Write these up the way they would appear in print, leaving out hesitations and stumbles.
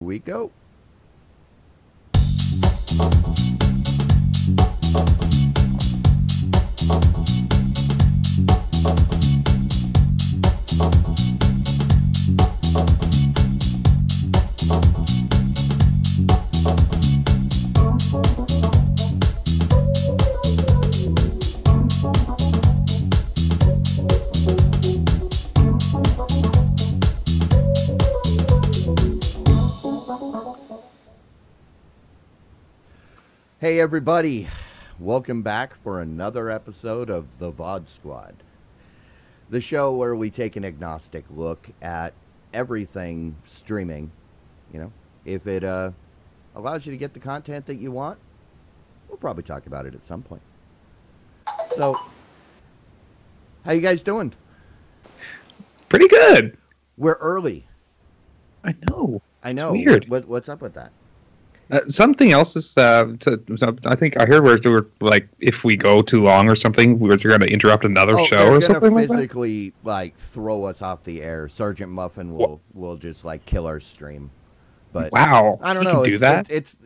We go. Hey everybody, welcome back for another episode of the VOD Squad, the show where we take an agnostic look at everything streaming. You know, if it allows you to get the content that you want, we'll probably talk about it at some point. So, how you guys doing? Pretty good. We're early. I know. It's weird. What's up with that? Something else is, I think I heard we're like, if we go too long or something, we're going to interrupt another show or something like that. Physically, like, throw us off the air. Sergeant Muffin will just, like, kill our stream. But wow, I don't know. Can do that? It's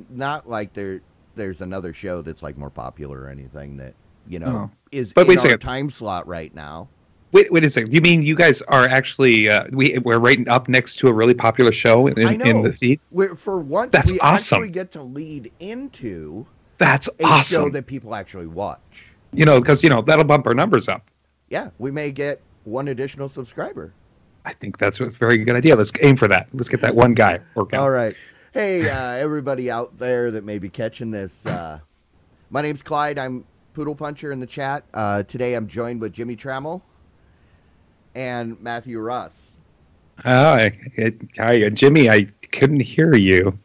not like there's another show that's, like, more popular or anything that, you know, is in our time slot right now. Wait a second. You mean you guys are actually we're right up next to a really popular show in the feed? For once, that's we awesome. Actually get to lead into a show that people actually watch. You know, because that'll bump our numbers up. Yeah, we may get one additional subscriber. I think that's a very good idea. Let's aim for that. Let's get that one guy working. All right. Hey, everybody out there that may be catching this. My name's Clyde. I'm Poodle Puncher in the chat. Today I'm joined with Jimmy Trammell and Matthew Russ. Hi, Jimmy. I couldn't hear you.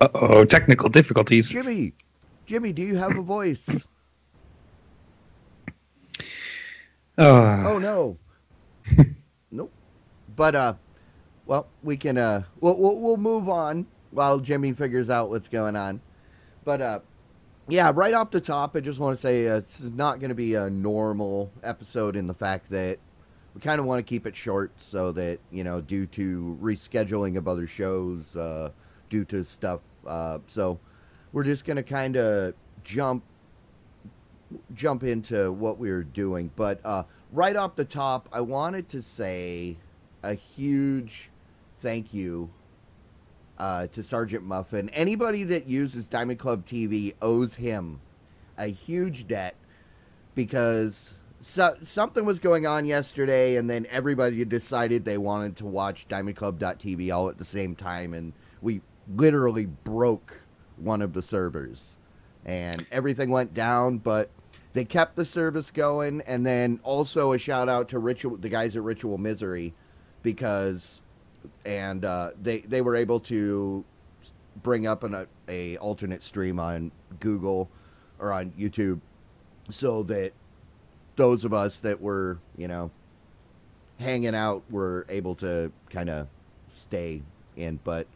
Uh-oh, technical difficulties. Jimmy, do you have a voice? Oh no. Nope. But well, we can we'll move on while Jimmy figures out what's going on. But yeah, right off the top, I just want to say this is not going to be a normal episode in the fact that we kind of want to keep it short so that, due to rescheduling of other shows, due to stuff. So we're just going to kind of jump into what we're doing. But right off the top, I wanted to say a huge thank you to Sergeant Muffin. Anybody that uses Diamond Club TV owes him a huge debt because something was going on yesterday and then everybody decided they wanted to watch diamondclub.tv all at the same time, and we literally broke one of the servers and everything went down, but they kept the service going. And then also a shout out to the guys at Ritual Misery, because they were able to bring up a alternate stream on Google or on YouTube so that those of us that were, hanging out were able to kind of stay in. But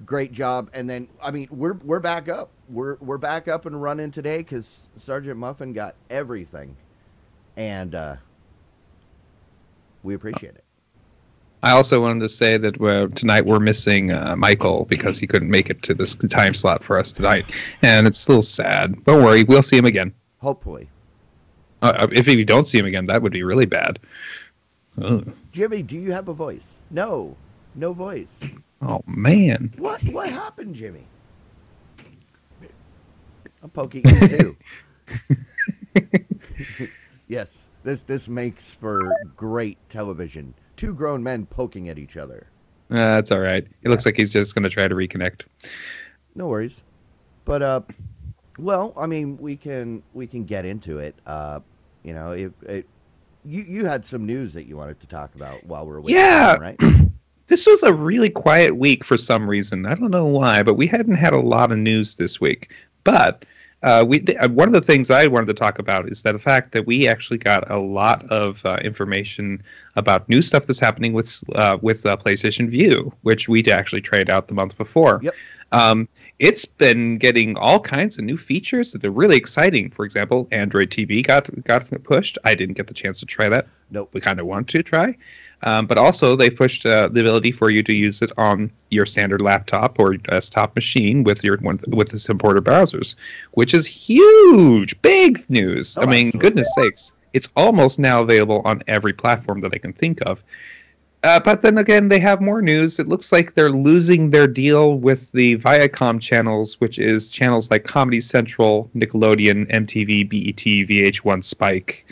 great job. And then, I mean, we're back up. We're back up and running today because Sergeant Muffin got everything. And we appreciate it. I also wanted to say that tonight we're missing Michael because he couldn't make it to this time slot for us tonight. And it's a little sad. Don't worry, we'll see him again. Hopefully. If we don't see him again, that would be really bad. Ugh. Jimmy, do you have a voice? No voice. Oh, man. What happened, Jimmy? I'm poking you, too. Yes, this makes for great television. Two grown men poking at each other. That's all right. It looks like he's just going to try to reconnect. No worries. But, well, I mean, we can get into it. You had some news that you wanted to talk about while we're waiting. Yeah. Right? This was a really quiet week for some reason. I don't know why, but we hadn't had a lot of news this week. But one of the things I wanted to talk about is the fact that we actually got a lot of information about new stuff that's happening with PlayStation Vue, which we actually tried out the month before. Yep. It's been getting all kinds of new features that are really exciting. For example, Android TV got pushed. I didn't get the chance to try that. Nope. We kind of want to try. But also, they pushed the ability for you to use it on your standard laptop or desktop machine with the supported browsers, which is huge, big news. Oh, I mean, absolutely. goodness sakes, it's almost now available on every platform that I can think of. But then again, they have more news. It looks like they're losing their deal with the Viacom channels, which is channels like Comedy Central, Nickelodeon, MTV, BET, VH1, Spike,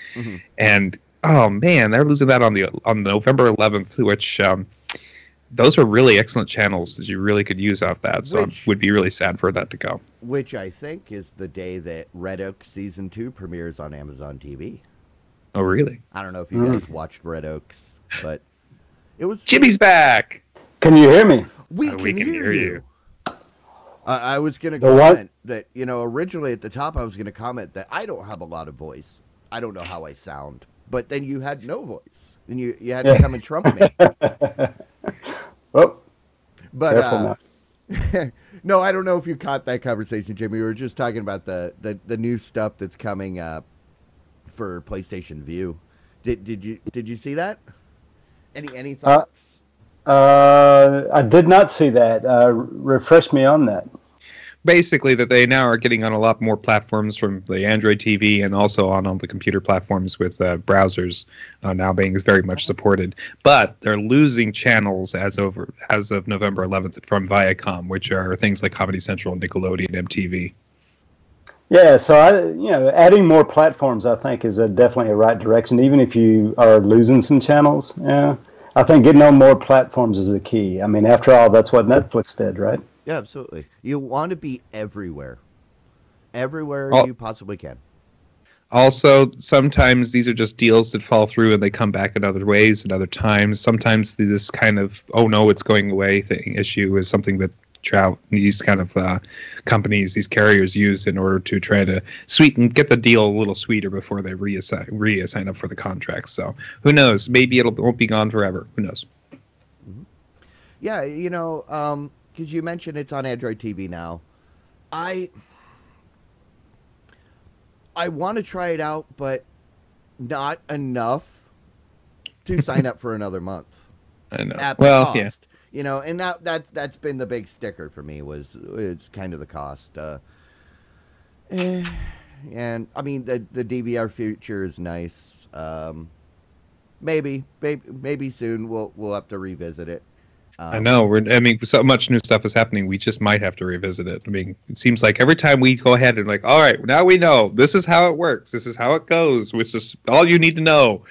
and oh man, they're losing that on November 11th, which those are really excellent channels that you really could use off that. So I would be really sad for that to go. Which I think is the day that Red Oak Season 2 premieres on Amazon TV. Oh, really? I don't know if you guys watched Red Oaks, but it was... Jimmy's back! Can you hear me? We can hear you. I was going to The comment that, you know, originally at the top I was going to comment that I don't have a lot of voice. I don't know how I sound. But then you had no voice. And you had to come and trump me. Oh, but no, I don't know if you caught that conversation, Jimmy. We were just talking about the new stuff that's coming up for PlayStation View. Did you see that? Any thoughts? I did not see that. Refresh me on that. Basically, that they now are getting on a lot more platforms from the Android TV and also on all the computer platforms with browsers now being very much supported. But they're losing channels as of November 11th from Viacom, which are things like Comedy Central, Nickelodeon, MTV. Yeah, so adding more platforms, I think, is definitely a right direction. Even if you are losing some channels, I think getting on more platforms is the key. I mean, after all, that's what Netflix did, right? Yeah, absolutely. You want to be everywhere you possibly can. Also, sometimes these are just deals that fall through and they come back in other ways and other times. Sometimes this kind of, oh no, it's going away issue is something that these kind of companies, these carriers use in order to try to get the deal a little sweeter before they reassign up for the contract. So who knows? Maybe it won't be gone forever. Who knows? Yeah, because you mentioned it's on Android TV now. I want to try it out, but not enough to sign up for another month. I know. At the cost. Yeah. And that's been the big sticker for me it's kind of the cost. And I mean the DVR feature is nice. Maybe soon we'll have to revisit it. I know. So much new stuff is happening. We just might have to revisit it. I mean, it seems like every time we go ahead and like, all right, now we know this is how it works. This is how it goes. Which is all you need to know,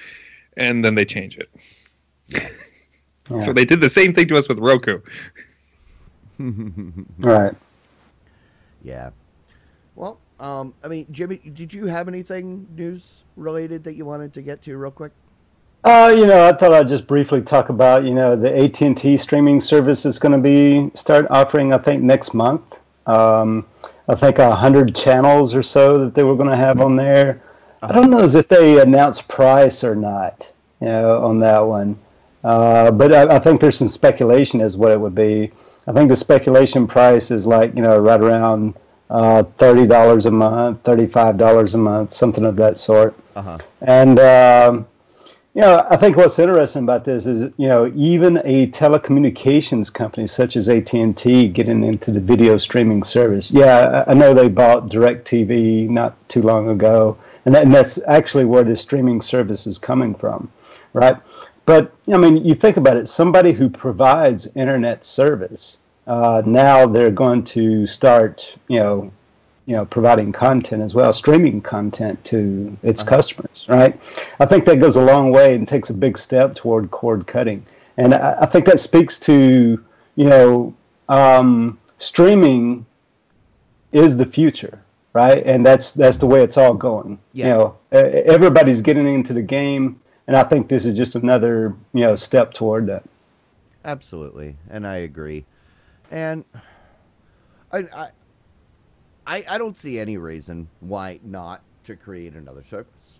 and then they change it. Yeah. So they did the same thing to us with Roku. Right. Yeah. Well, I mean, Jimmy, did you have anything news related that you wanted to get to real quick? I thought I'd just briefly talk about, the AT&T streaming service is going to start offering, I think, next month. I think 100 channels or so that they were going to have on there. I don't know if they announced price or not, on that one. But I think there's some speculation as what it would be. I think the speculation price is like, right around $30 a month, $35 a month, something of that sort. And, I think what's interesting about this is, even a telecommunications company such as AT&T getting into the video streaming service. Yeah, I know they bought DirecTV not too long ago, and that's actually where the streaming service is coming from, right? But, I mean, you think about it, somebody who provides internet service, now they're going to start, providing content as well, streaming content to its customers, right? I think that goes a long way and takes a big step toward cord cutting. And I think that speaks to, streaming is the future, right? And that's the way it's all going. Yeah. Everybody's getting into the game, and I think this is just another, step toward that. Absolutely, and I agree. And I don't see any reason why not to create another service.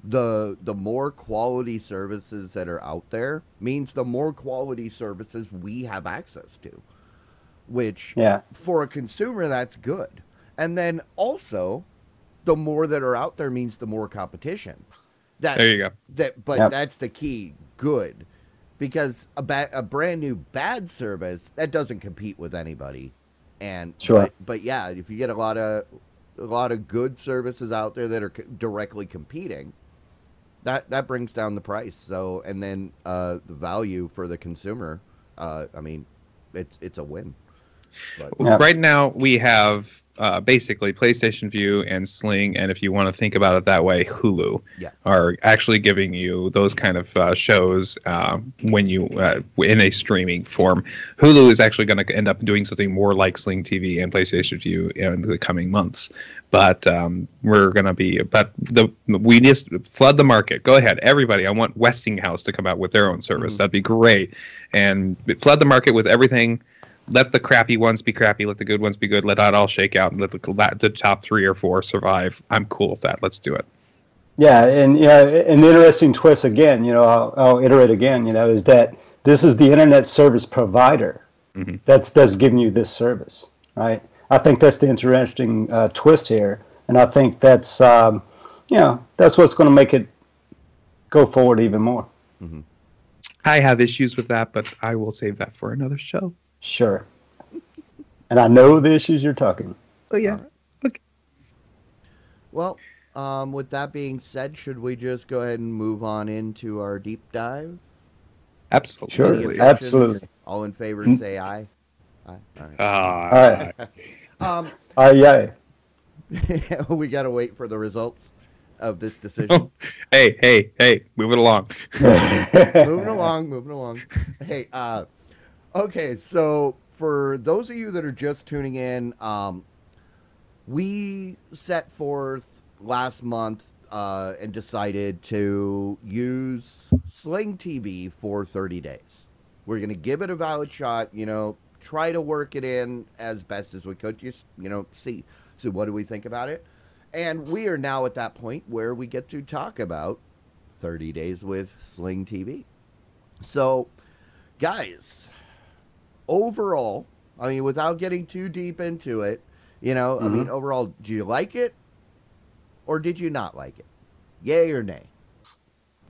The more quality services that are out there means the more quality services we have access to, which for a consumer, that's good. And then also the more that are out there means the more competition. There you go. That's the key. Good. because a brand new bad service that doesn't compete with anybody, and Sure. but yeah, if you get a lot of good services out there that are directly competing, that brings down the price. So and then the value for the consumer, I mean, it's a win. But, yeah. Right now we have basically PlayStation Vue and Sling, and if you want to think about it that way, Hulu are actually giving you those kind of shows when you in a streaming form. Hulu is actually going to end up doing something more like Sling TV and PlayStation Vue in the coming months. But we're going to be, we just flood the market. Go ahead, everybody. I want Westinghouse to come out with their own service. That'd be great, and flood the market with everything. Let the crappy ones be crappy. Let the good ones be good. Let that all shake out, and let the top 3 or 4 survive. I'm cool with that. Let's do it. Yeah, and an interesting twist again. I'll iterate again. Is that this is the internet service provider that's giving you this service, right? I think that's the interesting twist here, and I think that's that's what's going to make it go forward even more. Mm-hmm. I have issues with that, but I will save that for another show. Sure. And I know the issues you're talking. Oh, yeah. Right. Okay. Well, with that being said, should we just go ahead and move on into our deep dive? Absolutely. Sure. Absolutely. All in favor, say aye. Aye. All right. Aye. We got to wait for the results of this decision. Oh, hey. Move it along. Moving along. Hey, okay, so for those of you that are just tuning in, we set forth last month and decided to use Sling TV for 30 days. We're going to give it a valid shot, try to work it in as best as we could, just, see. So what do we think about it? And we are now at that point where we get to talk about 30 days with Sling TV. So, guys, overall, I mean, without getting too deep into it, I mean, overall, do you like it or did you not like it? Yay or nay?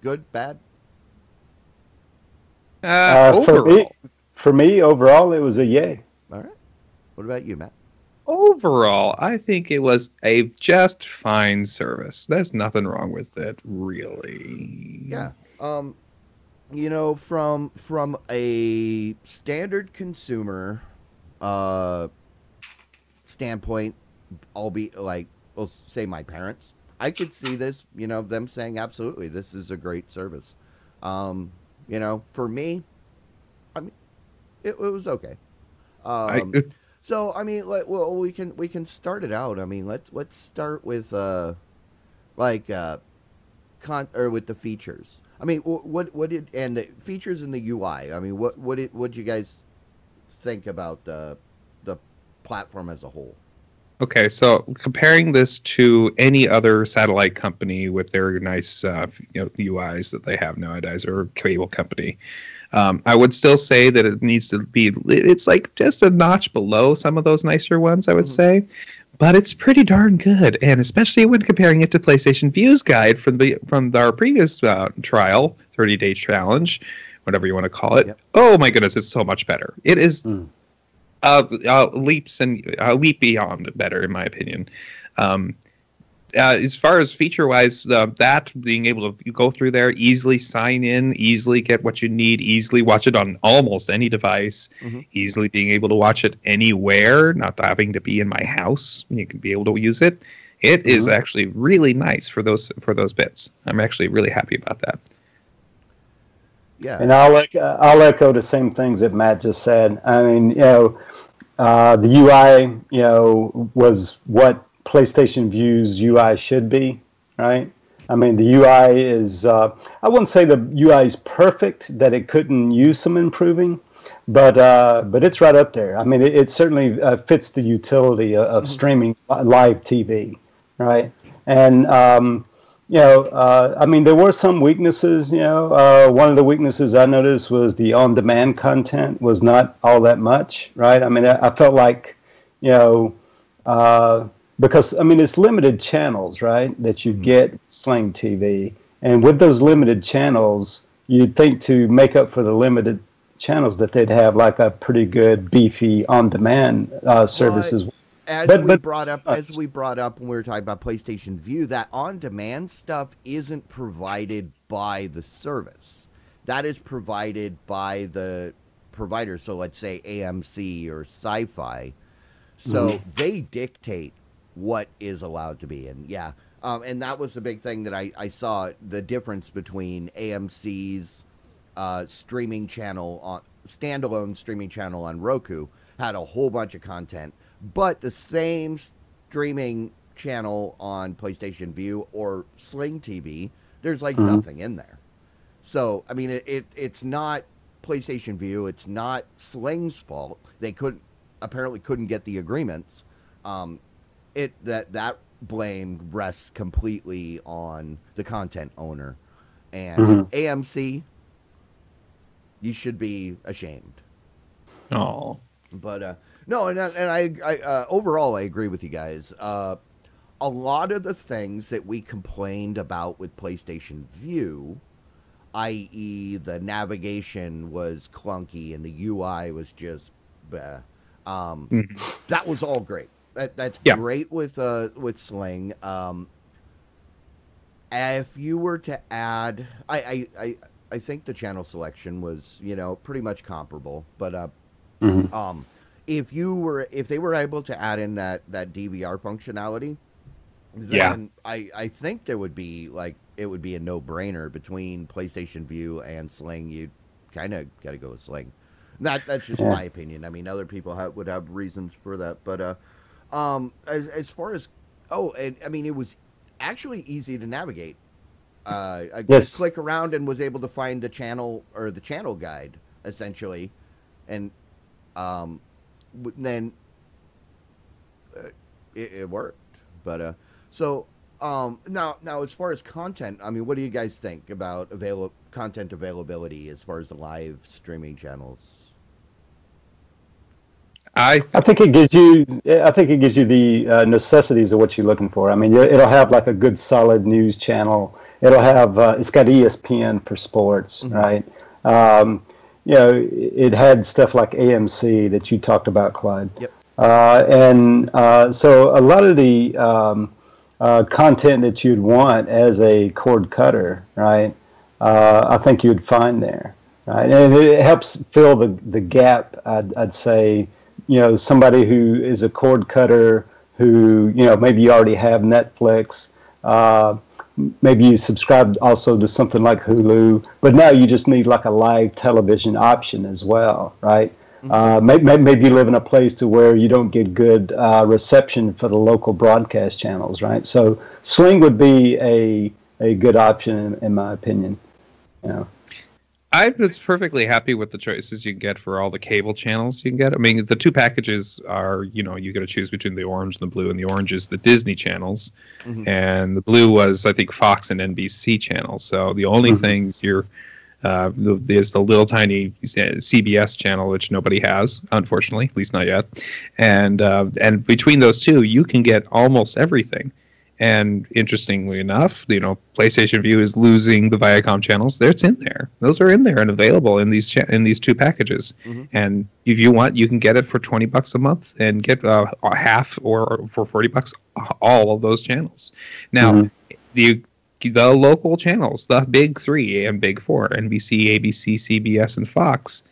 Good, bad? For me, overall, it was a yay. All right. What about you, Matt? Overall, I think it was a just fine service. There's nothing wrong with it, really. Yeah. From a standard consumer standpoint, we'll say my parents, I could see this, them saying absolutely, this is a great service. For me, I mean, it was okay. So I mean, we can start it out. I mean, let's start with with the features. I mean, and the features in the UI. I mean, what did you guys think about the platform as a whole? Okay, so comparing this to any other satellite company with their nice UIs that they have nowadays, or cable company, I would still say that it needs to be. It's like just a notch below some of those nicer ones, I would say, but it's pretty darn good, and especially when comparing it to PlayStation Vue's guide from our previous trial, 30-day challenge, whatever you want to call it. Yep. Oh my goodness, it's so much better. It is. Leap beyond better, in my opinion. As far as feature-wise, that being able to go through there, easily sign in, easily get what you need, easily watch it on almost any device, easily being able to watch it anywhere, not having to be in my house, you can be able to use it. It is actually really nice for those bits. I'm actually really happy about that. Yeah, and I'll echo the same things that Matt just said. I mean, the UI, was what PlayStation Vue's UI should be, right? I mean, the UI is, I wouldn't say the UI is perfect, that it couldn't use some improving, but it's right up there. I mean, it certainly fits the utility of streaming live TV, right? And, I mean, there were some weaknesses, one of the weaknesses I noticed was the on-demand content was not all that much, right? I mean, I felt like, because, I mean, it's limited channels, right, that you get Sling TV. And with those limited channels, you'd think to make up for the limited channels that they'd have like a pretty good beefy on-demand service as well. As we brought up when we were talking about PlayStation Vue, that on-demand stuff isn't provided by the service. That is provided by the provider. So let's say AMC or Sci-Fi. So they dictate what is allowed to be. And yeah, and that was the big thing that I saw, the difference between AMC's streaming channel, standalone streaming channel on Roku, had a whole bunch of content. But the same streaming channel on PlayStation Vue or Sling TV, there's like nothing in there. So, I mean, it's not PlayStation Vue. It's not Sling's fault. They apparently couldn't get the agreements. That blame rests completely on the content owner. And AMC, you should be ashamed. Oh. But, no, and I overall, I agree with you guys. A lot of the things that we complained about with PlayStation Vue, i.e. the navigation was clunky and the UI was just, that was all great. That's great with Sling. If you were to add, I think the channel selection was, pretty much comparable, but if they were able to add in that DVR functionality, then I think it would be a no-brainer between PlayStation Vue and Sling. You kind of got to go with Sling. That's just my opinion. I mean, other people would have reasons for that, but as far as it was actually easy to navigate. I click around and was able to find the channel or the channel guide essentially, and then it worked. But now as far as content, I mean, what do you guys think about content availability as far as the live streaming channels? I think it gives you the necessities of what you're looking for. I mean, it'll have like a good solid news channel. It'll have it's got ESPN for sports, right? It had stuff like AMC that you talked about, Clyde. Yep. So a lot of the content that you'd want as a cord cutter, right? I think you'd find there, right? And it helps fill the gap. I'd say, somebody who is a cord cutter who, maybe you already have Netflix. Maybe you subscribe also to something like Hulu, but now you just need like a live television option as well, right? Maybe you live in a place to where you don't get good reception for the local broadcast channels, right? So Sling would be a good option in my opinion. I was perfectly happy with the choices you get for all the cable channels you can get. I mean, the two packages are, you got to choose between the orange and the blue, and the orange is the Disney channels, and the blue was, I think, Fox and NBC channels. So the only things is the little tiny CBS channel, which nobody has, unfortunately, at least not yet. And between those two, you can get almost everything. And interestingly enough, PlayStation Vue is losing the Viacom channels. It's in there. Those are in there and available in these two packages. And if you want, you can get it for $20 a month and get half, or for $40 all of those channels. Now, the local channels, the big three and big four, NBC, ABC, CBS, and Fox,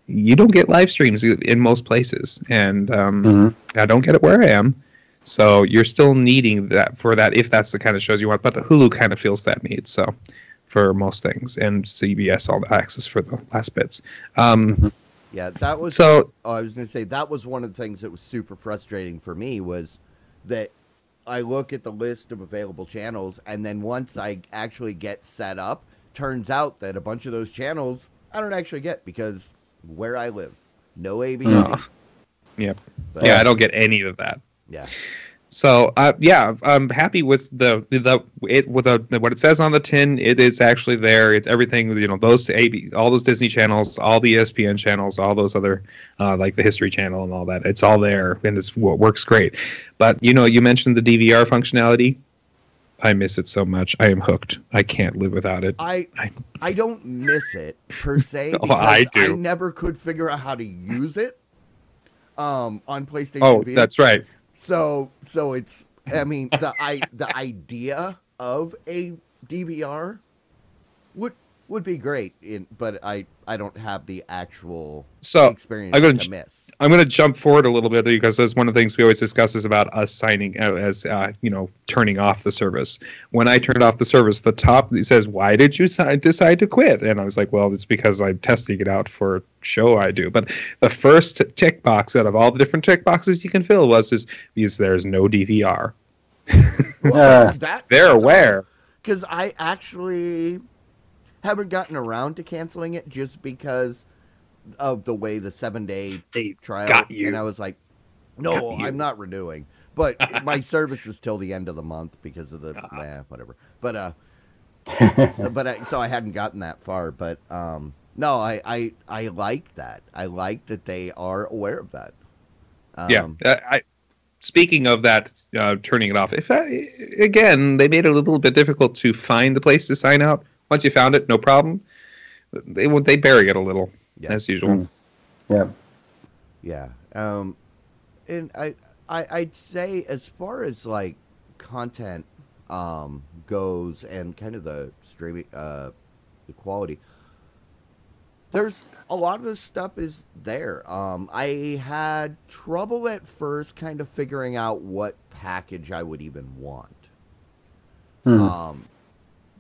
you don't get live streams in most places. And I don't get it where I am. So you're still needing that for that if that's the kind of shows you want. But the Hulu kind of feels that need, so for most things, and CBS all the access for the last bits. Yeah, that was. So I was going to say that was one of the things that was super frustrating for me, was that I look at the list of available channels, and then once I actually get set up, turns out that a bunch of those channels I don't actually get because where I live, no ABC. Yep. But, I don't get any of that. Yeah. So I'm happy with what it says on the tin. It is actually there. It's everything. Those all those Disney channels, all the ESPN channels, all those other like the History Channel and all that. It's all there, and it works great. But you mentioned the DVR functionality. I miss it so much. I am hooked. I can't live without it. I don't miss it per se Oh, because I do. I never could figure out how to use it on PlayStation Oh, Vita. that's right. So it's, I mean, the idea of a DVR would be great, but I don't have the actual experience to miss. I'm going to jump forward a little bit because that's one of the things we always discuss is about us signing out as turning off the service. When I turned off the service, the top it says, "Why did you decide to quit?" And I was like, "Well, it's because I'm testing it out for a show I do." But the first tick box out of all the different tick boxes you can fill was because there's no DVR. Well, they're aware. Because I actually haven't gotten around to canceling it just because of the way the 7-day trial got you. And I was like, no, I'm not renewing. But my service is till the end of the month because of the whatever. But so I hadn't gotten that far. But no, I like that. I like that they are aware of that. Speaking of that, turning it off. Again, they made it a little bit difficult to find the place to sign out. Once you found it, no problem. They bury it a little, as usual. Yeah. And I'd say as far as like content goes and kind of the streaming the quality, there's a lot of this stuff is there. I had trouble at first kind of figuring out what package I would even want.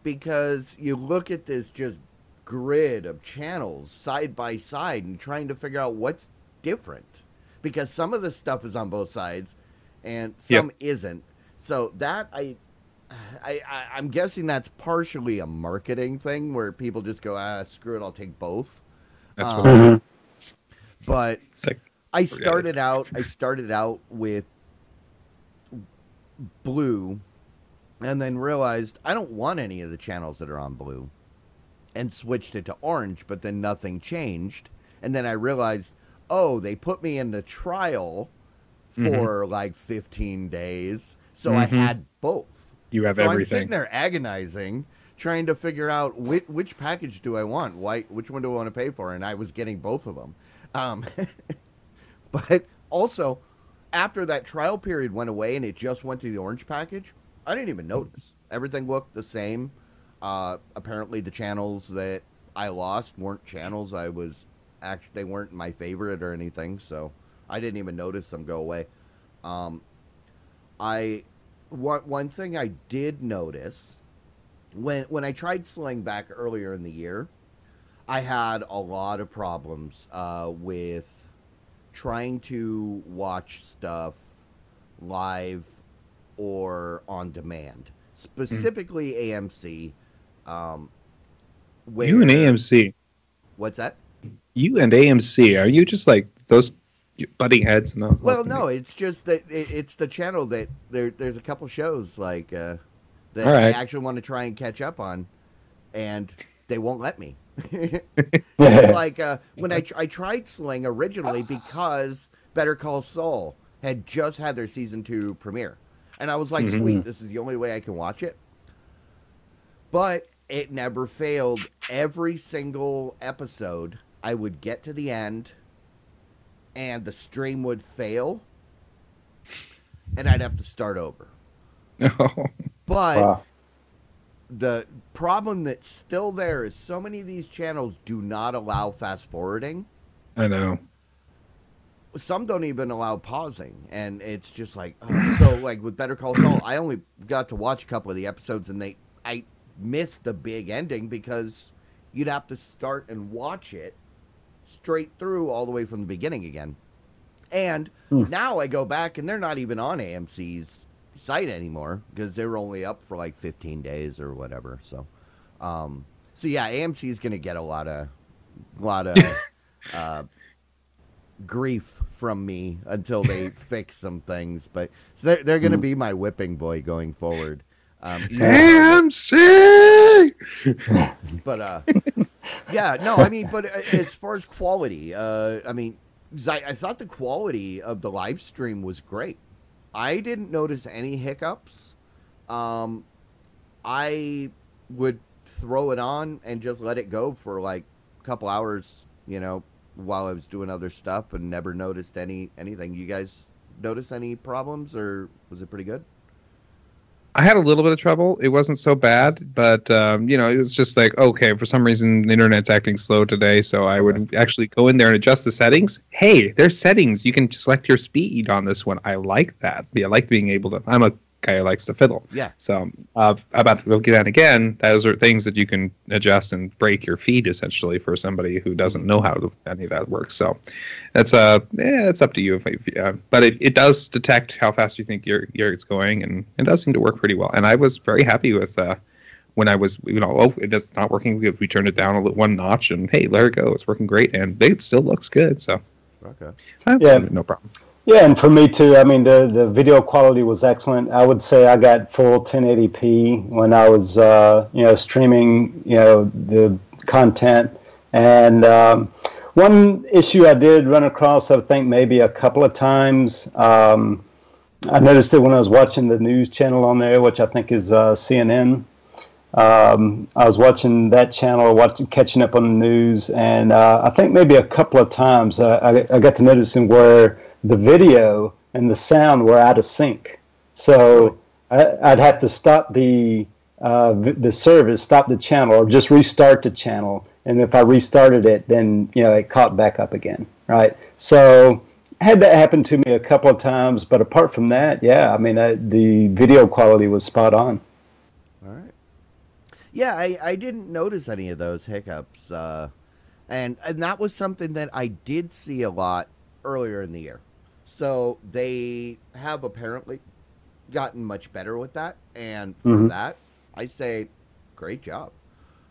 Because you look at this just grid of channels side by side and trying to figure out what's different. Because some of the stuff is on both sides and some isn't. So that I'm guessing that's partially a marketing thing where people just go, screw it, I'll take both. That's what but I started out with blue and then realized I don't want any of the channels that are on blue and switched it to orange, but then nothing changed. And then I realized, they put me in the trial for like 15 days. So I had both. You have everything. I'm sitting there agonizing, trying to figure out which package do I want? Which one do I want to pay for? And I was getting both of them. But also, after that trial period went away and it just went to the orange package, I didn't even notice. Everything looked the same. Apparently the channels that I lost weren't channels they weren't my favorite or anything, so I didn't even notice them go away. One thing I did notice when I tried Sling back earlier in the year, I had a lot of problems with trying to watch stuff live or on demand, specifically AMC. Where, you and AMC. What's that? You and AMC. Are you just like those butting heads? No. Well, no. It's just that it's the channel that there's a couple shows like that I actually want to try and catch up on, and they won't let me. It's like when I tried Sling originally because Better Call Saul had just had their season 2 premiere. And I was like, sweet, this is the only way I can watch it. But it never failed. Every single episode, I would get to the end, and the stream would fail, and I'd have to start over. But the problem that's still there is so many of these channels do not allow fast forwarding. I know. Some don't even allow pausing, and it's just like, so like with Better Call Saul, I only got to watch a couple of the episodes, and I missed the big ending because you'd have to start and watch it straight through all the way from the beginning again. And now I go back, and they're not even on AMC's site anymore because they were only up for like 15 days or whatever. So yeah, AMC is going to get a lot of grief from me until they fix some things, but so they're going to be my whipping boy going forward. AMC. But yeah, no, I mean, but as far as quality, I mean, I thought the quality of the live stream was great. I didn't notice any hiccups. I would throw it on and just let it go for like a couple hours, while I was doing other stuff, and never noticed anything. You guys notice any problems, or was it pretty good? I had a little bit of trouble. It wasn't so bad, but it was just like, okay, for some reason the internet's acting slow today, so I would actually go in there and adjust the settings. Hey, there's settings. You can select your speed on this one. I like that. I like being able to. I'm a guy who likes to fiddle. Yeah. So about to go get that again. Those are things that you can adjust and break your feed essentially for somebody who doesn't know how any of that works. So that's it's up to you. But it does detect how fast you think it's going, and it does seem to work pretty well. And I was very happy with when I was it's not working. We turned it down one notch, and hey, there it go. It's working great, and it still looks good. So no problem. Yeah, and for me too, I mean, the video quality was excellent. I would say I got full 1080p when I was, streaming, the content. And one issue I did run across, I think maybe a couple of times, I noticed it when I was watching the news channel on there, which I think is CNN. I was watching that channel, catching up on the news, and I think maybe a couple of times I got to noticing where the video and the sound were out of sync. So I'd have to stop the service, stop the channel, or just restart the channel. And if I restarted it, then it caught back up again, right? So had that happen to me a couple of times, but apart from that, yeah, I mean, the video quality was spot on. All right. Yeah, I didn't notice any of those hiccups, and that was something that I did see a lot earlier in the year. So they have apparently gotten much better with that, and for that, I say, great job.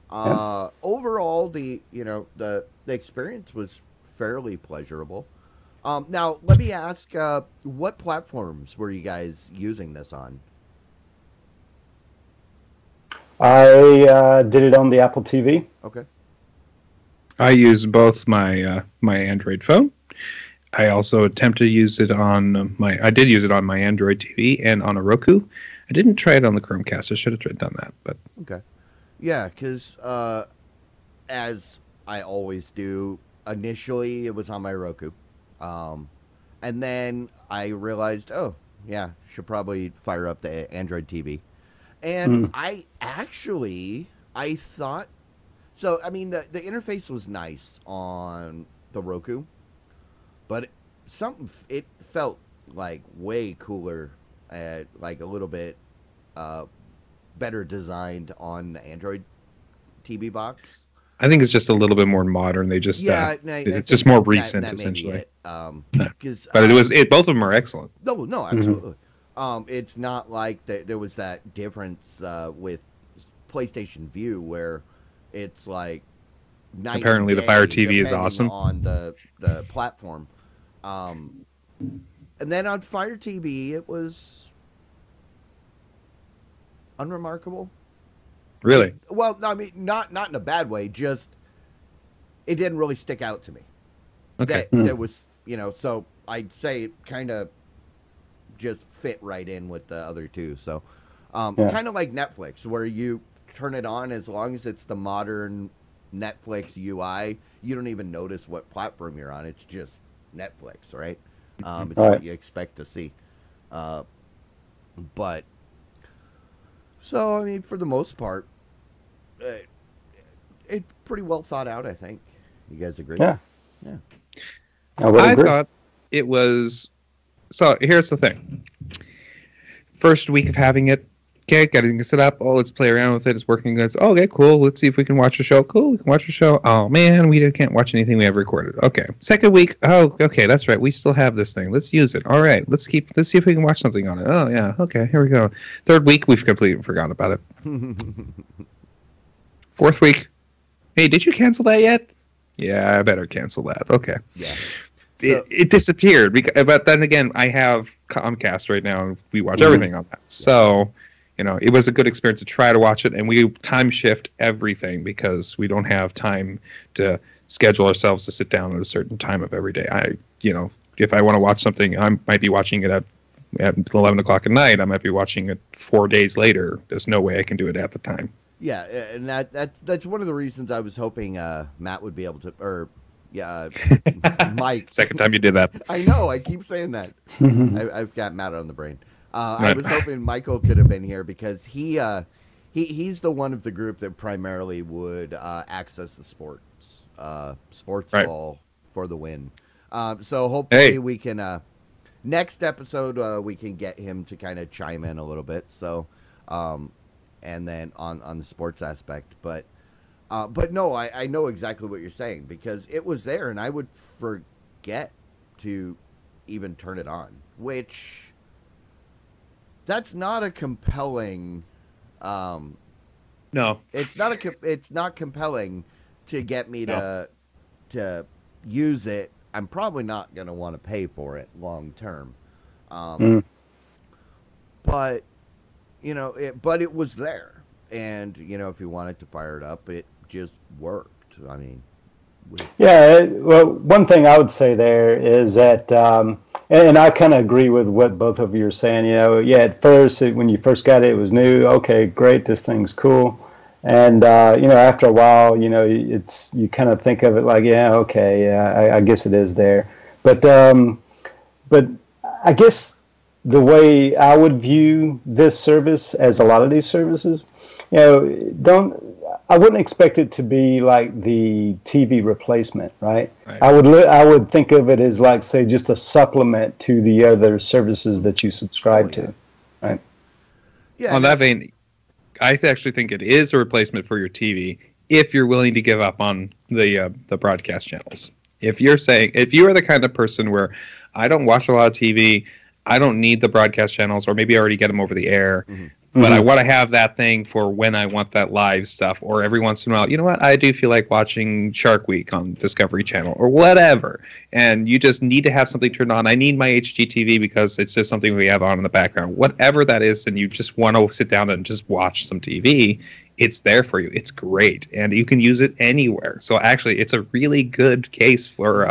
Overall, the experience was fairly pleasurable. Now, let me ask, what platforms were you guys using this on? I did it on the Apple TV. Okay. I use both my my Android phone. I also attempted to use it on I did use it on my Android TV and on a Roku. I didn't try it on the Chromecast. I should have done that, but okay. Yeah, because as I always do, initially it was on my Roku, and then I realized, oh yeah, should probably fire up the Android TV, and I thought so. I mean, the interface was nice on the Roku. But it felt like way cooler, like a little bit better designed on the Android TV box. I think it's just a little bit more modern. They just it's just more recent, that essentially. But both of them are excellent. No, absolutely. It's not like there was that difference with PlayStation View where it's like apparently the Fire TV is awesome on the platform. And then on Fire TV, it was unremarkable. Really? Well, I mean, not in a bad way. Just it didn't really stick out to me. Okay. There was, so I'd say it kind of just fit right in with the other two. So, kind of like Netflix, where you turn it on as long as it's the modern Netflix UI, you don't even notice what platform you're on. It's just Netflix, right? It's what you expect to see. But so I mean, for the most part, it's pretty well thought out. I think you guys agree. Yeah. I thought it was. So here's the thing. First week of having it. Okay, got to set up. Oh, let's play around with it. It's working good. Oh, okay, cool. Let's see if we can watch a show. Cool, we can watch a show. Oh, man, we can't watch anything we have recorded. Okay. Second week. Oh, okay, that's right. We still have this thing. Let's use it. All right, let's see if we can watch something on it. Oh, yeah. Okay, here we go. Third week, we've completely forgotten about it. Fourth week. Hey, did you cancel that yet? Yeah, I better cancel that. Okay. Yeah. It disappeared. But then again, I have Comcast right now, and we watch everything on that. So, it was a good experience to try to watch it, and we time shift everything because we don't have time to schedule ourselves to sit down at a certain time of every day. If I want to watch something, I might be watching it at at 11 o'clock at night. I might be watching it 4 days later. There's no way I can do it at the time. Yeah, and that's one of the reasons I was hoping Matt would be able to, or Mike. Second time you did that. I know. I keep saying that. I've got Matt on the brain. I was hoping Michael could have been here because he's the one of the group that primarily would access the sports ball for the win. So hopefully we can next episode we can get him to kind of chime in a little bit. So and then on the sports aspect, but no, I know exactly what you're saying because it was there and I would forget to even turn it on, which that's not a compelling. No, it's not compelling to get me to use it. I'm probably not going to want to pay for it long term. But it was there. And, if you wanted to fire it up, it just worked. I mean, well, one thing I would say there is that, and I kind of agree with what both of you are saying. At first, when you first got it, it was new. Okay, great, this thing's cool. And after a while, you kind of think of it like, I guess it is there. But I guess the way I would view this service, as a lot of these services, I wouldn't expect it to be like the TV replacement, right? I would think of it as like, say, just a supplement to the other services that you subscribe to, right? Yeah. On that vein, I actually think it is a replacement for your TV if you're willing to give up on the broadcast channels. If you are the kind of person where I don't watch a lot of TV, I don't need the broadcast channels, or maybe I already get them over the air, but I want to have that thing for when I want that live stuff, or every once in a while, you know what, I do feel like watching Shark Week on Discovery Channel or whatever, and you just need to have something turned on. I need my HGTV because it's just something we have on in the background. Whatever that is, and you just want to sit down and just watch some TV, it's there for you. It's great, and you can use it anywhere. So actually, it's a really good case for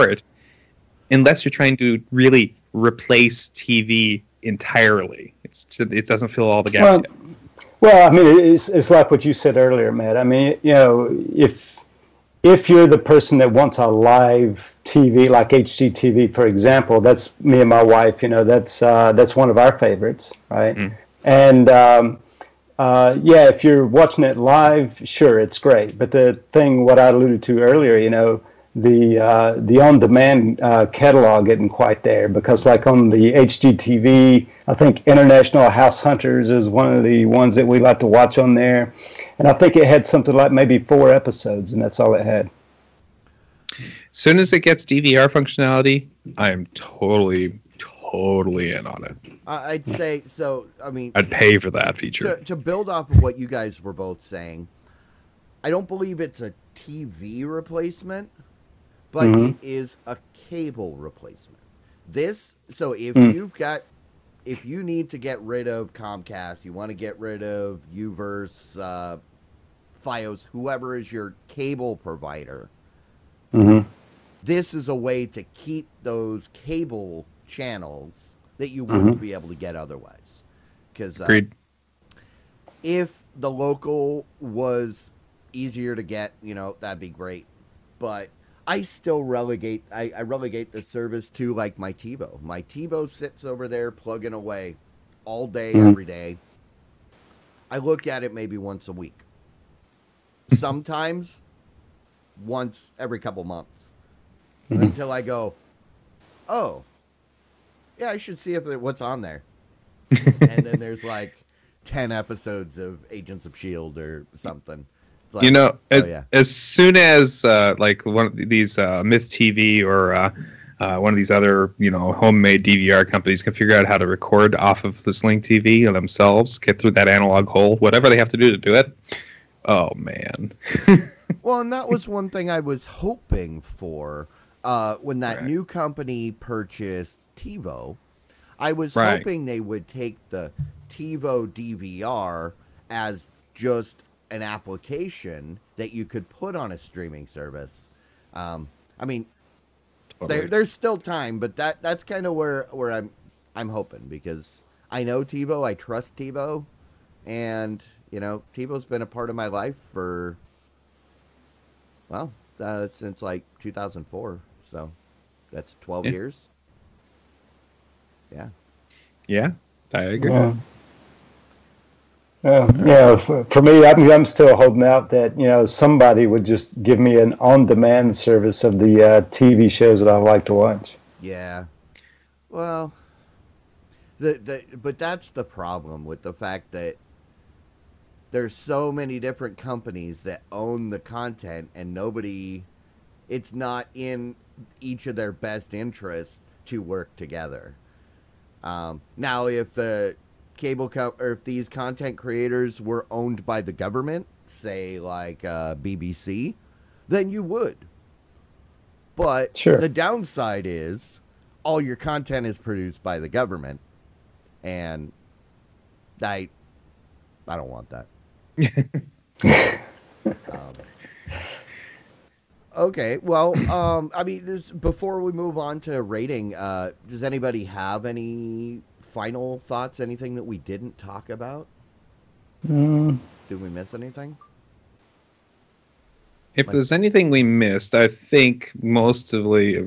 it, unless you're trying to really replace TV entirely. It doesn't fill all the gaps yet. Well, I mean, it's like what you said earlier, Matt. I mean, if you're the person that wants a live TV, like HGTV, for example, that's me and my wife. That's one of our favorites, right? And if you're watching it live, sure, it's great. But the thing, what I alluded to earlier, the on-demand catalog isn't quite there, because like on the HGTV, I think International House Hunters is one of the ones that we like to watch on there, and I think it had something like maybe 4 episodes, and that's all it had. As soon as it gets DVR functionality, I am totally in on it. I'd say so. I mean, I'd pay for that feature. To build off of what you guys were both saying, I don't believe it's a TV replacement, but it is a cable replacement. If you need to get rid of Comcast, you want to get rid of Uverse, Fios, whoever is your cable provider, this is a way to keep those cable channels that you wouldn't be able to get otherwise. Because if the local was easier to get, that'd be great. But I still relegate the service to like my TiVo. My TiVo sits over there plugging away all day, every day. I look at it maybe once a week. Sometimes once every couple months. Until I go, oh, yeah, I should see what's on there. And then there's like 10 episodes of Agents of S.H.I.E.L.D. or something. Like, as soon as like one of these Myth TV or one of these other homemade DVR companies can figure out how to record off of the Sling TV themselves, get through that analog hole, whatever they have to do to do it. Oh man. Well, and that was one thing I was hoping for when that new company purchased TiVo. I was hoping they would take the TiVo DVR as just an application that you could put on a streaming service. I mean, there's still time, but that's kind of where I'm hoping, because I know TiVo, I trust TiVo, and TiVo's been a part of my life for, well, since like 2004, so that's 12 Yeah. years. Yeah. Yeah, I agree. Yeah. For me, I'm still holding out that somebody would just give me an on-demand service of the TV shows that I like to watch. Yeah. Well, but that's the problem with the fact that there's so many different companies that own the content, and it's not in each of their best interests to work together. Now, if the or if these content creators were owned by the government, say like BBC, then you would. But Sure. the downside is all your content is produced by the government, and I don't want that. Okay, well, I mean, before we move on to rating, does anybody have any final thoughts? Anything that we didn't talk about? Did we miss anything? If there's anything we missed, I think mostly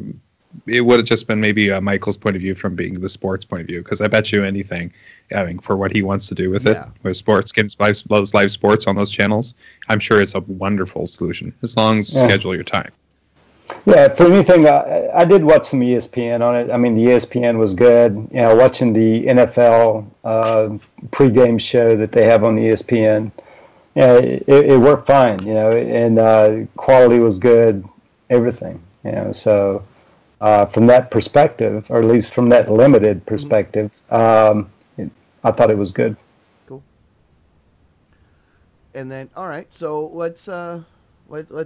it would have just been maybe Michael's point of view from being the sports point of view, because I bet you anything, I mean, for what he wants to do with it, with sports, getting those live sports on those channels, I'm sure it's a wonderful solution, as long as you schedule your time. Yeah, for anything, I did watch some ESPN on it. I mean, the ESPN was good. Watching the NFL pregame show that they have on ESPN, it worked fine, and quality was good, everything, so from that perspective, or at least from that limited perspective, I thought it was good. Cool. And then, all right, so let's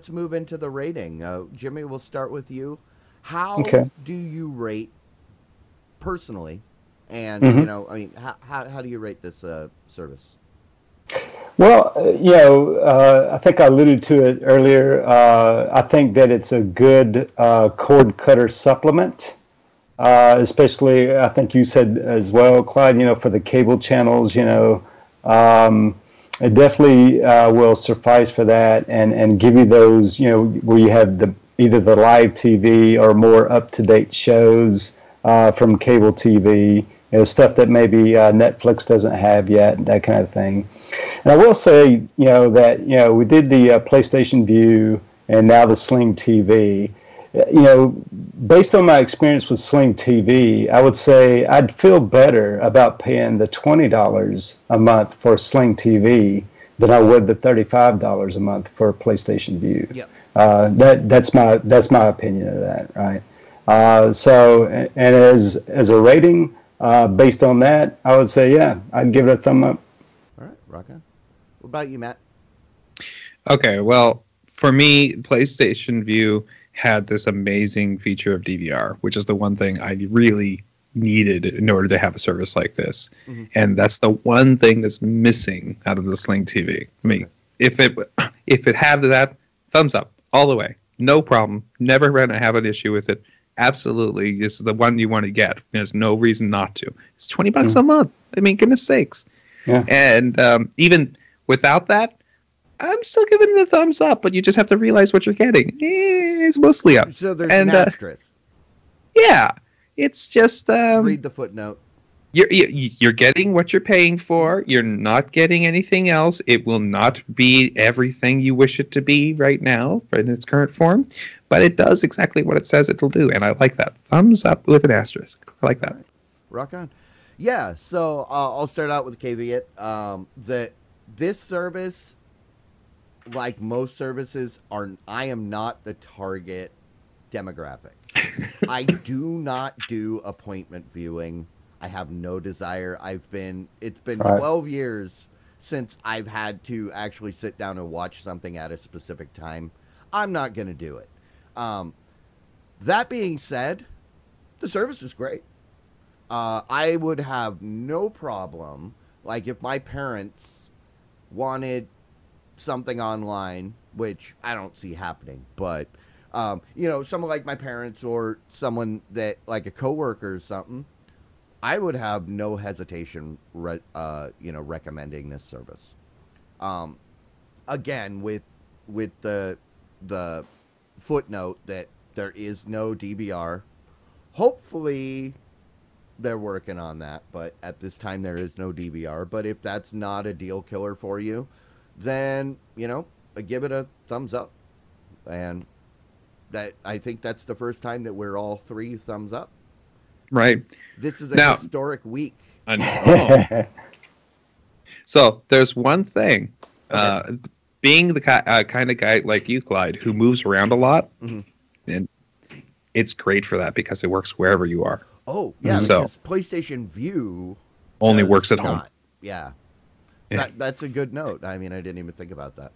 move into the rating. Jimmy, we'll start with you. How do you rate personally? And, I mean, how do you rate this service? Well, I think I alluded to it earlier. I think that it's a good cord cutter supplement, especially, I think you said as well, Clyde, for the cable channels, it definitely will suffice for that and give you those, where you have either the live TV or more up-to-date shows from cable TV, stuff that maybe Netflix doesn't have yet, that kind of thing. And I will say, that, we did the PlayStation Vue and now the Sling TV. Based on my experience with Sling TV, I would say I'd feel better about paying the $20 a month for Sling TV than I would the $35 a month for PlayStation Vue. Yep. That's my opinion of that, right? So, and as a rating, based on that, I would say, yeah, I'd give it a thumb up. All right, rock on. What about you, Matt? Okay, well, for me, PlayStation Vue had this amazing feature of DVR, which is the one thing I really needed in order to have a service like this. Mm-hmm. And that's the one thing that's missing out of the Sling TV. I mean, if it had that, thumbs up all the way. No problem. Never going to have an issue with it. Absolutely. This is the one you want to get. There's no reason not to. It's $20 a month. I mean, goodness sakes. Yeah. And even without that, I'm still giving it a thumbs up, but you just have to realize what you're getting. It's mostly up. So there's an asterisk. Yeah. It's just... read the footnote. You're getting what you're paying for. You're not getting anything else. It will not be everything you wish it to be right now in its current form, but it does exactly what it says it'll do, and I like that. Thumbs up with an asterisk. I like that. Right. Rock on. Yeah, so I'll start out with a caveat that this service, like most services, I am not the target demographic. I do not do appointment viewing. I have no desire. It's been 12 years since I've had to actually sit down and watch something at a specific time. I'm not going to do it. That being said, the service is great. I would have no problem, like if my parents wanted something online, which I don't see happening, but, someone like my parents or someone that, like a coworker or something, I would have no hesitation, recommending this service. Again, with the footnote that there is no DVR. Hopefully, they're working on that, but at this time there is no DVR. But if that's not a deal killer for you, then I give it a thumbs up, and that I think that's the first time that we're all 3 thumbs up. Right. This is a historic week. I know. So there's one thing. Okay. Being the kind of guy like you, Clyde, who moves around a lot, and it's great for that because it works wherever you are. Oh, yeah, because PlayStation View only works at home. Yeah. That's a good note. I mean, I didn't even think about that.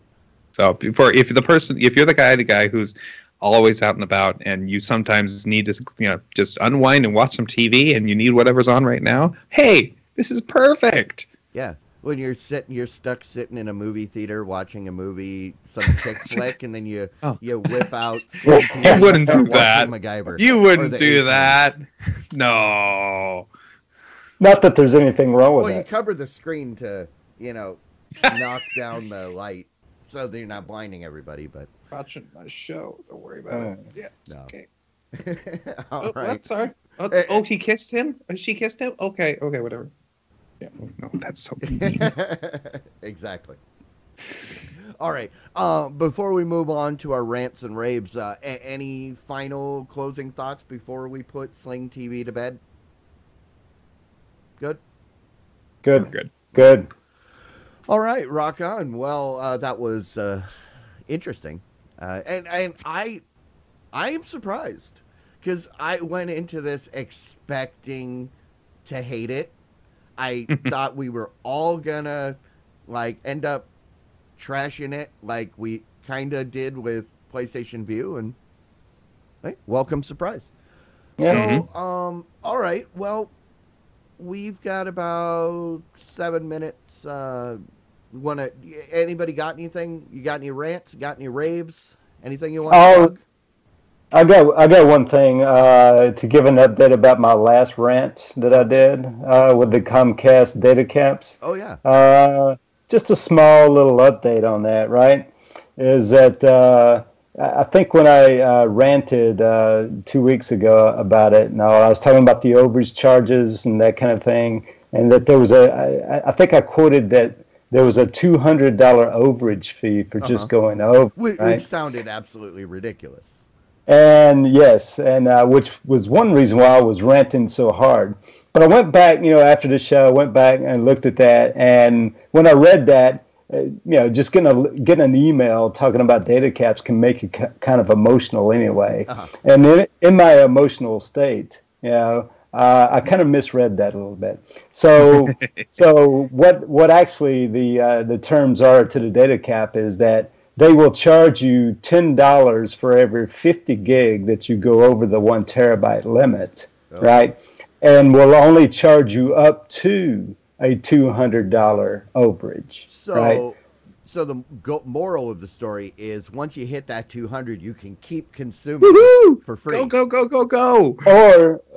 So if you're the guy who's always out and about, and you sometimes need to just unwind and watch some TV, and you need whatever's on right now, hey, this is perfect. Yeah. When you're stuck sitting in a movie theater watching a movie, some chick flick, and then you whip out. You wouldn't do that. MacGyver, you wouldn't do that. No. Not that there's anything wrong with that. Well, you cover the screen to, knock down the light so that you're not blinding everybody. But watching my show. Don't worry about it. Yeah, it's okay. All right. What? Sorry. He kissed him? She kissed him? Okay, whatever. Yeah, no, that's so mean. Exactly. All right. Before we move on to our rants and raves, any final closing thoughts before we put Sling TV to bed? Good? Good. All right, rock on. Well, that was interesting. And I am surprised because I went into this expecting to hate it. I thought we were all gonna end up trashing it like we kind of did with PlayStation View, and hey, welcome surprise. Yeah. So, all right. Well, we've got about 7 minutes. Anybody got anything? You got any rants? Got any raves? Anything you want to plug? I got one thing to give an update about my last rant that I did with the Comcast data caps. Oh, yeah. Just a small little update on that, right? Is that I think when I ranted 2 weeks ago about it, I was talking about the overage charges and that kind of thing, and that there was I think I quoted that there was a $200 overage fee for just going over. Which sounded absolutely ridiculous. And yes, and which was one reason why I was ranting so hard. But I went back, after the show, I went back and looked at that. And when I read that, just getting an email talking about data caps can make you kind of emotional anyway. And in my emotional state, I kind of misread that a little bit. So, what actually the terms are to the data cap is that they will charge you $10 for every 50 gig that you go over the 1 terabyte limit, right? And will only charge you up to a $200 overage. So, right? So the moral of the story is once you hit that 200, you can keep consuming for free. Go.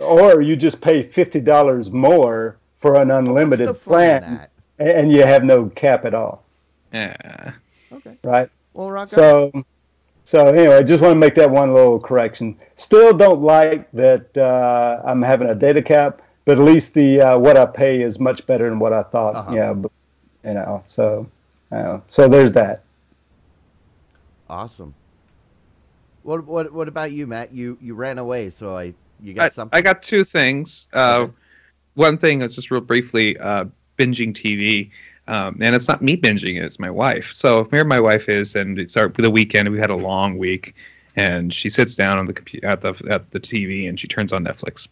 Or you just pay $50 more for an unlimited plan, and you have no cap at all. Yeah. Okay. Right. Well, rock on. So anyway, I just want to make that one little correction. Still don't like that I'm having a data cap, but at least the what I pay is much better than what I thought. So there's that. Awesome. What about you, Matt? You ran away, so you got something. I got 2 things. Okay. One thing is just real briefly binging TV. And it's not me binging it, it's my wife. So here my wife is, and it's the weekend, and we had a long week, and she sits down on the computer at the TV, and she turns on Netflix,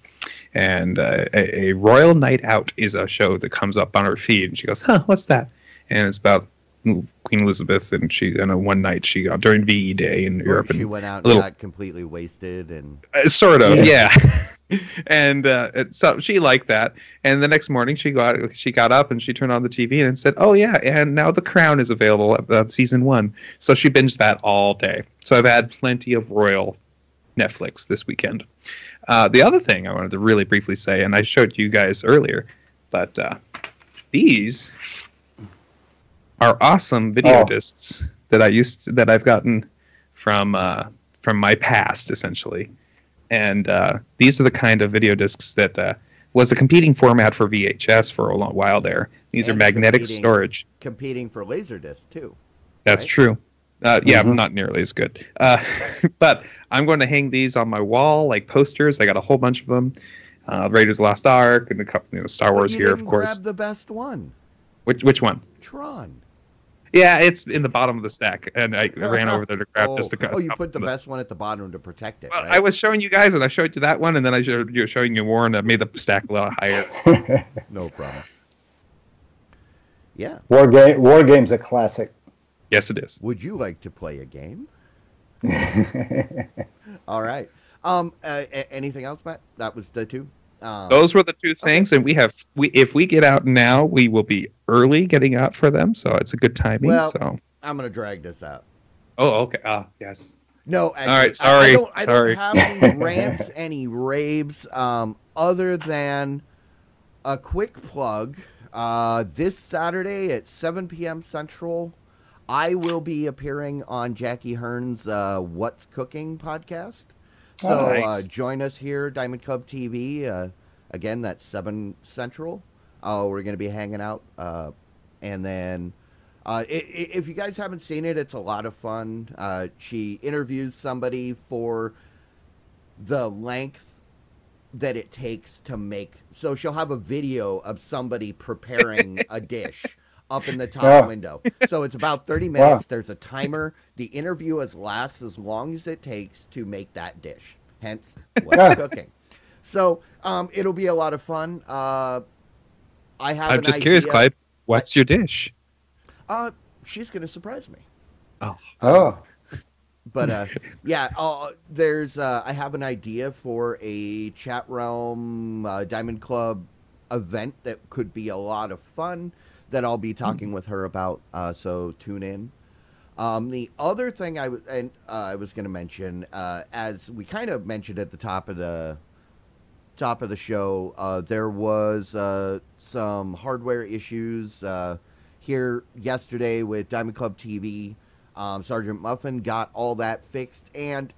and a Royal Night Out is a show that comes up on her feed, and she goes, what's that? And it's about Queen Elizabeth, and one night she got during VE Day in Europe, she went out and got completely wasted, and sort of, yeah. And so she liked that, and the next morning she got up and she turned on the TV and said, "Oh yeah, and now The Crown is available at season 1." So she binged that all day. So I've had plenty of royal Netflix this weekend. The other thing I wanted to really briefly say, and I showed you guys earlier, but these are awesome video discs that I've gotten from my past, essentially. And these are the kind of video discs that was a competing format for VHS for a long while there. These are magnetic storage. Competing for Laserdisc, too. That's true. Yeah, not nearly as good. But I'm going to hang these on my wall like posters. I got a whole bunch of them. Raiders of the Lost Ark and a couple, Star Wars here, of course. Grab the best one. Which one? Tron. Yeah, it's in the bottom of the stack, and I ran over there to grab just a. Oh, you put the best one at the bottom to protect it. Well, right? I was showing you guys, and I showed you that one, and then I showing you more, and I made the stack a lot higher. No problem. Yeah. War Game's a classic. Yes, it is. Would you like to play a game? All right. Anything else, Matt? That was the two. Those were the two things, and if we get out now, we will be early getting out for them, so it's a good timing. Well, so I'm gonna drag this out. Oh, okay. Yes. No, actually, all right. Sorry. I don't have any rants, any raves, other than a quick plug. This Saturday at 7 p.m. Central, I will be appearing on Jackie Hearn's What's Cooking podcast. So nice. Join us here, Diamond Cub TV. Again, that's 7 Central. We're going to be hanging out. And then if you guys haven't seen it, it's a lot of fun. She interviews somebody for the length that it takes to make. So she'll have a video of somebody preparing a dish up in the top window. So it's about 30 minutes. Wow. There's a timer. The interview lasts as long as it takes to make that dish. Hence, what's cooking. So it'll be a lot of fun. I'm just curious, Clyde. What's your dish? She's going to surprise me. Oh. But yeah, there's I have an idea for a chat realm Diamond Club event that could be a lot of fun that I'll be talking with her about. So tune in. The other thing I was going to mention, as we kind of mentioned at the top of the show, there was some hardware issues here yesterday with Diamond Club TV. Sergeant Muffin got all that fixed, and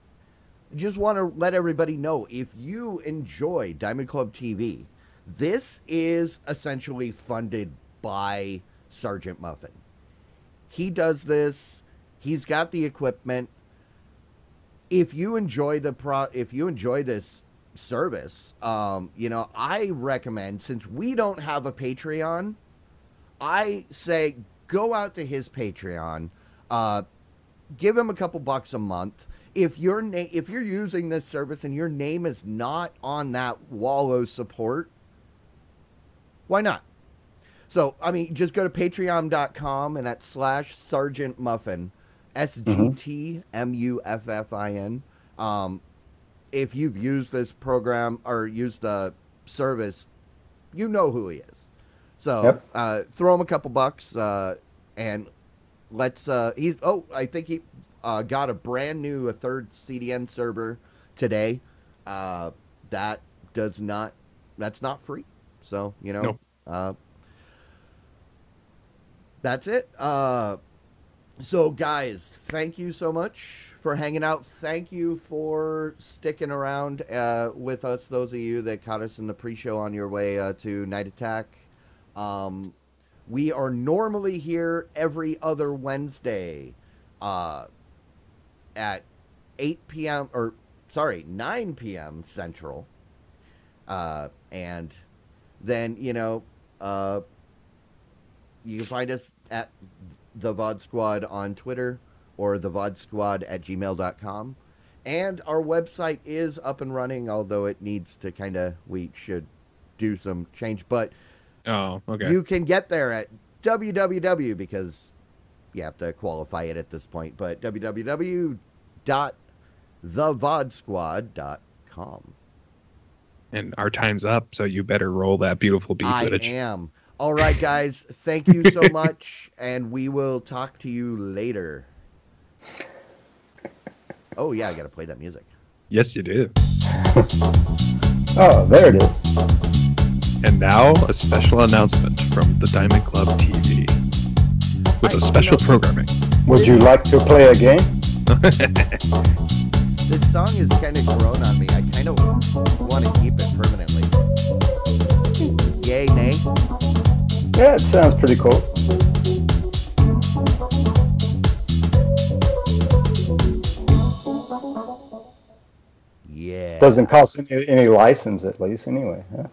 just want to let everybody know, if you enjoy Diamond Club TV, this is essentially funded by Sergeant Muffin. He does this. He's got the equipment. If you enjoy this service, I recommend, since we don't have a Patreon, I say go out to his Patreon. Give him a couple bucks a month. If you're using this service and your name is not on that Wallow support, why not? So, I mean, just go to patreon.com and that's /Sergeant Muffin, SGTMUFFIN. If you've used this program or used the service, you know who he is. So, throw him a couple bucks, and let's, I think he got a brand new, a third CDN server today. That's not free. So, nope. That's it. So guys, thank you so much for hanging out. Thank you for sticking around with us, those of you that caught us in the pre-show on your way to Night Attack. We are normally here every other Wednesday at 9 p.m. Central. And then, you can find us at the VOD Squad on Twitter or thevodsquad@gmail.com. And our website is up and running, although it needs to we should do some change. But you can get there at www, because you have to qualify it at this point, but www.thevodsquad.com. And our time's up, so you better roll that beautiful B footage. I am. All right, guys. Thank you so much, and we will talk to you later. Oh, yeah, I got to play that music. Yes, you do. Oh, there it is. And now, a special announcement from the Diamond Club TV with a special programming. Would you like to play a game? This song has kind of grown on me. I kind of want to keep it permanently. Yay, nay? Yeah, it sounds pretty cool. Yeah. Doesn't cost any license, at least, anyway. Huh?